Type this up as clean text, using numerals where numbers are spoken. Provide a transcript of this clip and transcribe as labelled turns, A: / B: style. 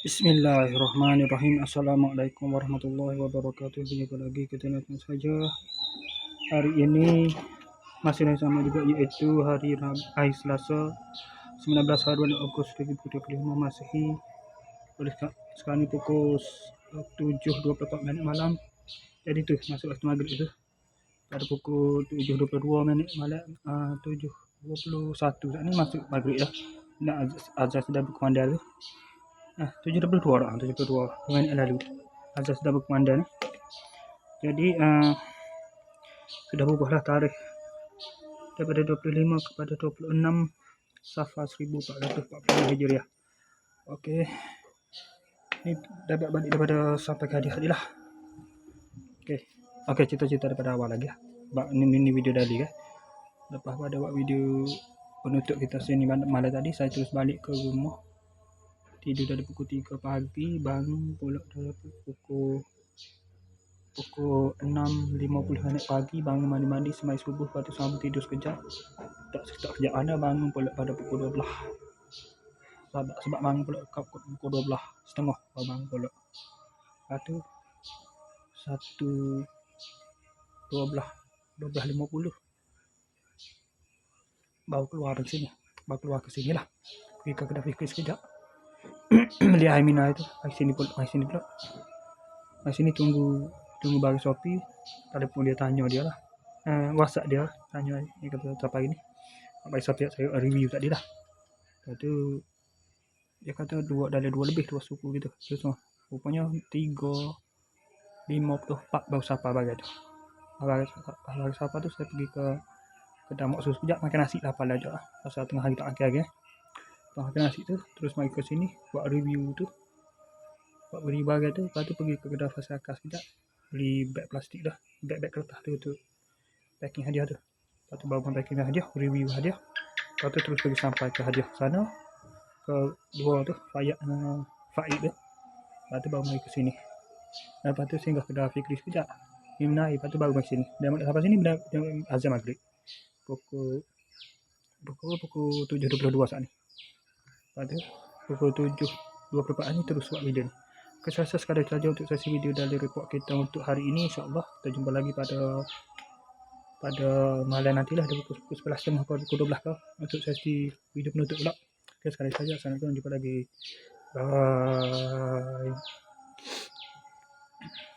A: Bismillahirrahmanirrahim. Assalamualaikum warahmatullahi wabarakatuh. Jumpa lagi kita network saja. Hari ini masih yang sama juga, yaitu hari Selasa 19 Februari Agustus 2025 Masehi. Oleh sekarang ini pukul 7.24 malam. Jadi tu masuk waktu maghrib itu. Pada pukul 7.22 malam, 7.21 saat ni masuk maghrib dah. Nak azan sudah berkumandang tu. 7.22 dah, 7.22 minit lalu azan sudah berkumandang. Jadi sudah berubahlah tarikh daripada 25 kepada 26 Safar 1440 Hijriah. Okey, ni dapat balik daripada sampai ke hadiah lah. Okey, cerita-cerita daripada awal lagi lah. Ini video tadi kan. Lepas pada buat video penutup kita sini malam tadi, saya terus balik ke rumah. Tidur dari pukul 3 pagi, bangun pula dari pukul 6.50 pagi, bangun mandi-mandi, semai subuh, lepas tu sambung tidur sekejap. Tak kejap mana bangun pula pada pukul 12. Sebab bangun pula pukul 12.30 bangun pula. Lepas tu 12.50 baru keluar dari sini. Baru keluar ke sini lah. Pergi ke kedai fikir sekejap. Beli air mineral itu. Air sini pula. Air sini tunggu bagi Shopee. Telefon dia, tanya dia lah. WhatsApp dia tanya dia kata apa hari ni. Bagi Shopee saya review tadi lah. Lepas tu dia kata dua suku gitu. Terus rupanya 3.54 baru siapa bagi tu. Bagi siapa tu saya pergi ke kedai maksud sekejap makan nasi lah pala je lah. Pasal tengah hari tak makan lagi. Makan nasi tu terus mari ke sini buat review tu. Buat beli barang tu, lepas tu pergi ke kedai Fasaka sekejap. Beli beg plastik dah. Beg kertas tu untuk packing hadiah tu. Lepas tu baru packing hadiah, review hadiah. Lepas tu terus pergi sampai ke hadiah sana. Ke dua tu, Faid tu. Lepas tu baru mari ke sini. Lepas tu singgah kedai Fikri sekejap. Minum air, lepas tu baru mari sini. Dan sampai sini azan maghrib. Pukul 7.22 saat ni. Lepas tu pukul 7.24 ni terus buat video ni. Saya sekadar saja untuk sesi video dari report kita untuk hari ini. InsyaAllah kita jumpa lagi pada malam nantilah, dari pukul 11.30 ke pukul 12 ke, untuk sesi video penutup pula. Okay, sekadar saja. Assalamualaikum, jumpa lagi. Bye.